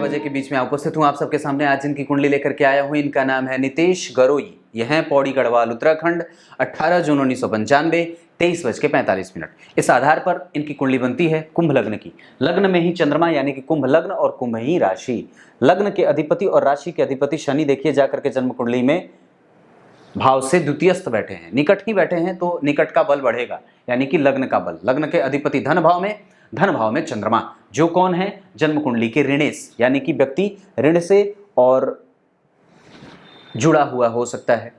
बजे के बीच में उपस्थित हूँ आप सबके सामने। आज जिनकी कुंडली लेकर के आया हूँ इनका नाम है नितेश गरोई। यह है पौड़ी गढ़वाल उत्तराखंड। 18 जून 1995 23:45। इस आधार पर इनकी कुंडली बनती है कुंभ लग्न की। लग्न में ही चंद्रमा यानी कि कुंभ लग्न और कुंभ ही राशि। लग्न के अधिपति और राशि के अधिपति शनि देखिए जाकर के जन्म कुंडली में भाव से द्वितीयस्थ बैठे हैं, निकट ही बैठे हैं तो निकट का बल बढ़ेगा यानी कि लग्न का बल। लग्न के अधिपति धन भाव में चंद्रमा, जो कौन है जन्म कुंडली के ऋणेश यानी कि व्यक्ति ऋण से और जुड़ा हुआ हो सकता है,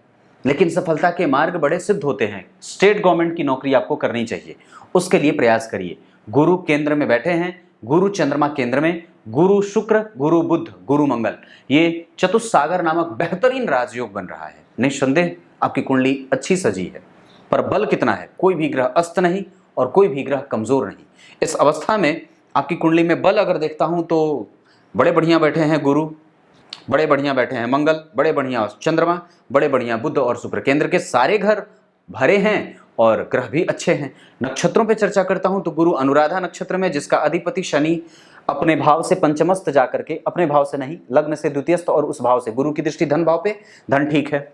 लेकिन सफलता के मार्ग बड़े सिद्ध होते हैं। स्टेट गवर्नमेंट की नौकरी आपको करनी चाहिए, उसके लिए प्रयास करिए। गुरु केंद्र में बैठे हैं, गुरु चंद्रमा केंद्र में, गुरु शुक्र, गुरु बुध, गुरु मंगल, ये चतुस्सागर नामक बेहतरीन राजयोग बन रहा है। निस्संदेह आपकी कुंडली अच्छी सजी है, पर बल कितना है? कोई भी ग्रह अस्त नहीं और कोई भी ग्रह कमजोर नहीं। इस अवस्था में आपकी कुंडली में बल अगर देखता हूं तो बड़े बढ़िया बैठे हैं गुरु, बड़े बढ़िया बैठे हैं मंगल, बड़े बढ़िया चंद्रमा, बड़े बढ़िया बुध और शुक्र। केंद्र के सारे घर भरे हैं और ग्रह भी अच्छे हैं। नक्षत्रों पे चर्चा करता हूं तो गुरु अनुराधा नक्षत्र में, जिसका अधिपति शनि अपने भाव से पंचमस्त जाकर के, अपने भाव से नहीं लग्न से द्वितीयस्थ, और उस भाव से गुरु की दृष्टि धन भाव पे, धन ठीक है।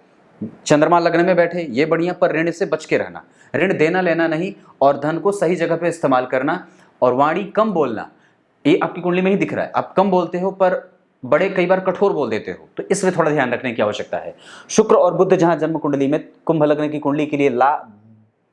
चंद्रमा लग्न में बैठे, ये बढ़िया, पर ऋण से बच के रहना, ऋण देना लेना नहीं, और धन को सही जगह पे इस्तेमाल करना, और वाणी कम बोलना। ये आपकी कुंडली में ही दिख रहा है, आप कम बोलते हो पर बड़े कई बार कठोर बोल देते हो, तो इसमें थोड़ा ध्यान रखने की आवश्यकता है। शुक्र और बुध जहां जन्म कुंडली में कुंभ लग्न की कुंडली के लिए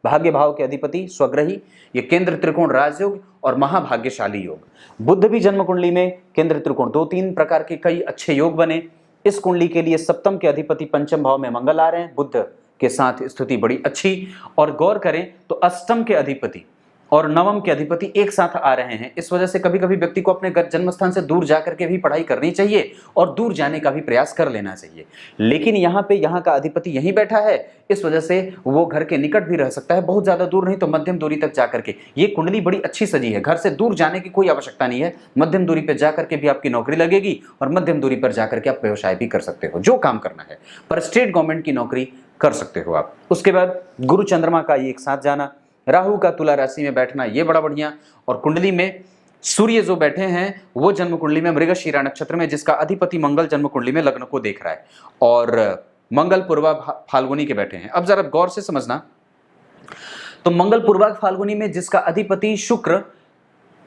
भाग्य भाव के अधिपति स्वग्रही, ये केंद्र त्रिकोण राजयोग और महाभाग्यशाली योग। बुध भी जन्म कुंडली में केंद्र त्रिकोण, 2-3 प्रकार के कई अच्छे योग बने। इस कुंडली के लिए सप्तम के अधिपति पंचम भाव में मंगल आ रहे हैं, बुध के साथ स्थिति बड़ी अच्छी। और गौर करें तो अष्टम के अधिपति और नवम के अधिपति एक साथ आ रहे हैं। इस वजह से कभी कभी व्यक्ति को अपने जन्म स्थान से दूर जाकर के भी पढ़ाई करनी चाहिए और दूर जाने का भी प्रयास कर लेना चाहिए। लेकिन यहाँ का अधिपति यहीं बैठा है, इस वजह से वो घर के निकट भी रह सकता है, बहुत ज्यादा दूर नहीं तो मध्यम दूरी तक जाकर के। ये कुंडली बड़ी अच्छी सजी है, घर से दूर जाने की कोई आवश्यकता नहीं है। मध्यम दूरी पर जाकर के भी आपकी नौकरी लगेगी और मध्यम दूरी पर जाकर के आप व्यवसाय भी कर सकते हो, जो काम करना है, पर स्टेट गवर्नमेंट की नौकरी कर सकते हो आप। उसके बाद गुरु चंद्रमा का ये एक साथ जाना, राहु का तुला राशि में बैठना, ये बड़ा बढ़िया। और कुंडली में सूर्य जो बैठे हैं वो जन्म कुंडली में मृगशीरा नक्षत्र में, जिसका अधिपति मंगल जन्म कुंडली में लग्न को देख रहा है, और मंगल पूर्वा फाल्गुनी के बैठे हैं। अब जरा गौर से समझना, तो मंगल पूर्वा फाल्गुनी में जिसका अधिपति शुक्र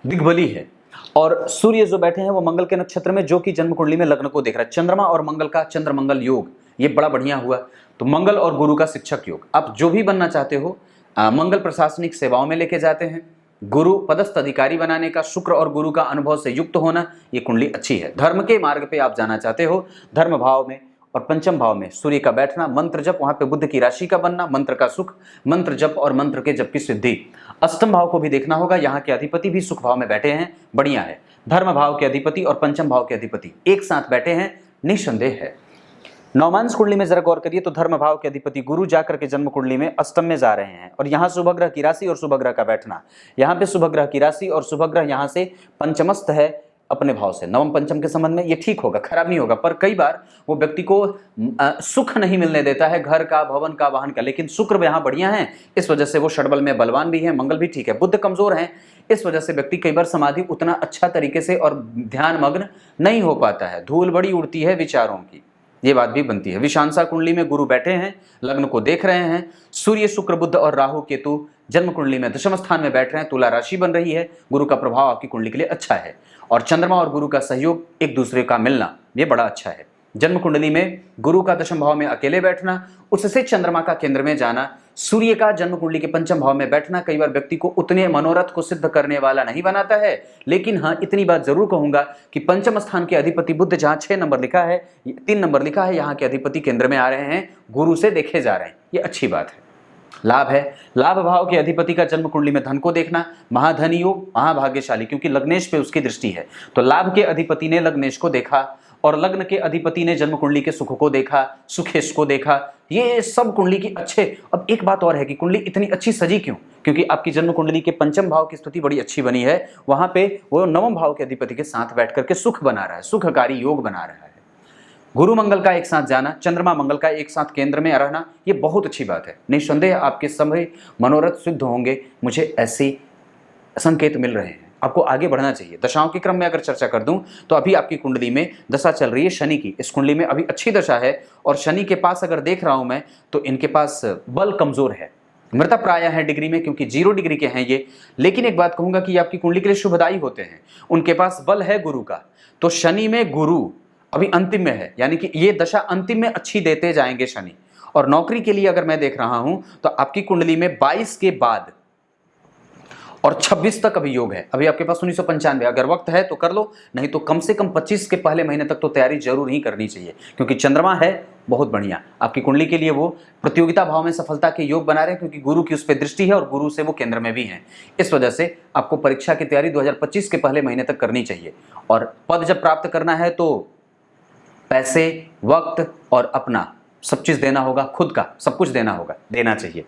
दिग्बली है, और सूर्य जो बैठे हैं वो मंगल के नक्षत्र में, जो कि जन्म कुंडली में लग्न को देख रहा है। चंद्रमा और मंगल का चंद्र मंगल योग, ये बड़ा बढ़िया हुआ। तो मंगल और गुरु का शिक्षक योग, आप जो भी बनना चाहते हो, मंगल प्रशासनिक सेवाओं में लेके जाते हैं, गुरु पदस्थ अधिकारी बनाने का, शुक्र और गुरु का अनुभव से युक्त होना, ये कुंडली अच्छी है। धर्म के मार्ग पे आप जाना चाहते हो, धर्म भाव में और पंचम भाव में सूर्य का बैठना, मंत्र जप, वहां पे बुद्ध की राशि का बनना, मंत्र का सुख, मंत्र जप और मंत्र के जप की सिद्धि। अष्टम भाव को भी देखना होगा, यहाँ के अधिपति भी सुख भाव में बैठे हैं, बढ़िया है। धर्म भाव के अधिपति और पंचम भाव के अधिपति एक साथ बैठे हैं, निस्संदेह है। नवमांश कुंडली में जरा गौर करिए तो धर्म भाव के अधिपति गुरु जाकर के जन्म कुंडली में अष्टम में जा रहे हैं, और यहाँ शुभ ग्रह की राशि और शुभ ग्रह का बैठना, यहाँ पे शुभ ग्रह की राशि और शुभ ग्रह यहाँ से पंचमस्थ है अपने भाव से, नवम पंचम के संबंध में ये ठीक होगा, खराब नहीं होगा। पर कई बार वो व्यक्ति को सुख नहीं मिलने देता है, घर का, भवन का, वाहन का, लेकिन शुक्र यहाँ बढ़िया है, इस वजह से वो षडबल में बलवान भी है। मंगल भी ठीक है, बुध कमजोर है, इस वजह से व्यक्ति कई बार समाधि उतना अच्छा तरीके से और ध्यान मग्न नहीं हो पाता है, धूल बड़ी उड़ती है विचारों की, ये बात भी बनती है। विषांसा कुंडली में गुरु बैठे हैं, लग्न को देख रहे हैं, सूर्य शुक्र बुध और राहु केतु जन्म कुंडली में दशम स्थान में बैठ रहे हैं, तुला राशि बन रही है, गुरु का प्रभाव आपकी कुंडली के लिए अच्छा है, और चंद्रमा और गुरु का सहयोग, एक दूसरे का मिलना, ये बड़ा अच्छा है। जन्म कुंडली में गुरु का दशम भाव में अकेले बैठना, उससे चंद्रमा का केंद्र में जाना, सूर्य का जन्म कुंडली के पंचम भाव में बैठना कई बार व्यक्ति को उतने मनोरथ को सिद्ध करने वाला नहीं बनाता है, लेकिन हाँ इतनी बात जरूर कहूंगा कि पंचम स्थान के अधिपति बुध जहां 6 नंबर लिखा है, 3 नंबर लिखा है, यहाँ के अधिपति केंद्र में आ रहे हैं, गुरु से देखे जा रहे हैं, ये अच्छी बात है। लाभ है, लाभ भाव के अधिपति का जन्म कुंडली में धन को देखना, महाधनी योग, महाभाग्यशाली, क्योंकि लग्नेश पे उसकी दृष्टि है, तो लाभ के अधिपति ने लग्नेश को देखा और लग्न के अधिपति ने जन्म कुंडली के सुख को देखा, सुखेश को देखा, ये सब कुंडली की अच्छे। अब एक बात और है कि कुंडली इतनी अच्छी सजी क्यों? क्योंकि आपकी जन्म कुंडली के पंचम भाव की स्थिति बड़ी अच्छी बनी है, वहां पे वो नवम भाव के अधिपति के साथ बैठ करके सुख बना रहा है, सुखकारी योग बना रहा है। गुरु मंगल का एक साथ जाना, चंद्रमा मंगल का एक साथ केंद्र में रहना, ये बहुत अच्छी बात है। निस्संदेह आपके सभी मनोरथ सिद्ध होंगे, मुझे ऐसे संकेत मिल रहे हैं। आपको आगे बढ़ना चाहिए। दशाओं के क्रम में अगर चर्चा कर दूं तो अभी आपकी कुंडली में दशा चल रही है शनि की, इस कुंडली में अभी अच्छी दशा है और शनि के पास अगर देख रहा हूं मैं तो इनके पास बल कमजोर है, मृता प्राय है डिग्री में, क्योंकि 0 डिग्री के हैं ये। लेकिन एक बात कहूंगा कि ये आपकी कुंडली के लिए शुभदायी होते हैं, उनके पास बल है गुरु का। तो शनि में गुरु अभी अंतिम में है, यानी कि ये दशा अंतिम में अच्छी देते जाएंगे शनि। और नौकरी के लिए अगर मैं देख रहा हूं तो आपकी कुंडली में 22 के बाद और 26 तक अभी योग है। अभी आपके पास 1995, अगर वक्त है तो कर लो, नहीं तो कम से कम 25 के पहले महीने तक तो तैयारी जरूर ही करनी चाहिए, क्योंकि चंद्रमा है बहुत बढ़िया आपकी कुंडली के लिए। वो प्रतियोगिता भाव में सफलता के योग बना रहे हैं, क्योंकि गुरु की उस पर दृष्टि है और गुरु से वो केंद्र में भी हैं। इस वजह से आपको परीक्षा की तैयारी 2025 के पहले महीने तक करनी चाहिए। और पद जब प्राप्त करना है तो पैसे, वक्त और अपना सब चीज देना होगा, खुद का सब कुछ देना होगा, देना चाहिए,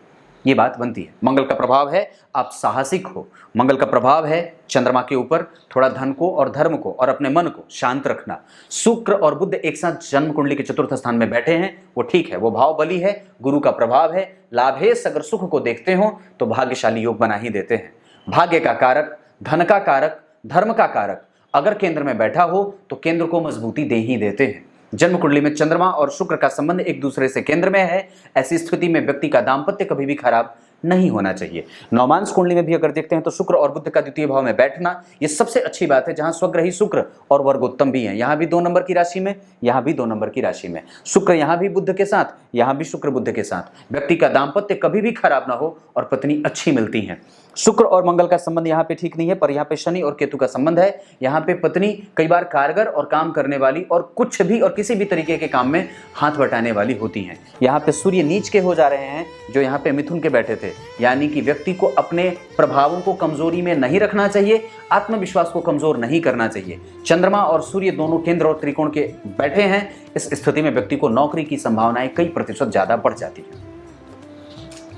ये बात बनती है। मंगल का प्रभाव है आप साहसिक हो, मंगल का प्रभाव है चंद्रमा के ऊपर थोड़ा धन को और धर्म को और अपने मन को शांत रखना। शुक्र और बुध एक साथ जन्म कुंडली के चतुर्थ स्थान में बैठे हैं, वो ठीक है, वो भाव बली है, गुरु का प्रभाव है। लाभेश अगर सुख को देखते हो तो भाग्यशाली योग बना ही देते हैं। भाग्य का कारक, धन का कारक, धर्म का कारक अगर केंद्र में बैठा हो तो केंद्र को मजबूती दे ही देते हैं। जन्म कुंडली में चंद्रमा और शुक्र का संबंध एक दूसरे से केंद्र में है, ऐसी स्थिति में व्यक्ति का दाम्पत्य कभी भी खराब नहीं होना चाहिए। नवमांश कुंडली में भी अगर देखते हैं तो शुक्र और बुध का द्वितीय भाव में बैठना ये सबसे अच्छी बात है, जहां स्वग्रही शुक्र और वर्गोत्तम भी हैं। यहां भी 2 नंबर की राशि में, यहां भी 2 नंबर की राशि में, शुक्र यहां भी बुध के साथ, यहां भी शुक्र बुध के साथ। व्यक्ति का दाम्पत्य कभी भी खराब ना हो और पत्नी अच्छी मिलती है। शुक्र और मंगल का संबंध यहाँ पे ठीक नहीं है, पर यहाँ पे शनि और केतु का संबंध है। यहाँ पे पत्नी कई बार कारगर और काम करने वाली और कुछ भी और किसी भी तरीके के काम में हाथ बटाने वाली होती हैं। यहाँ पे सूर्य नीच के हो जा रहे हैं जो यहाँ पे मिथुन के बैठे थे, यानी कि व्यक्ति को अपने प्रभावों को कमजोरी में नहीं रखना चाहिए, आत्मविश्वास को कमजोर नहीं करना चाहिए। चंद्रमा और सूर्य दोनों केंद्र और त्रिकोण के बैठे हैं, इस स्थिति में व्यक्ति को नौकरी की संभावनाएं कई प्रतिशत ज्यादा बढ़ जाती है।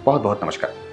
बहुत बहुत नमस्कार।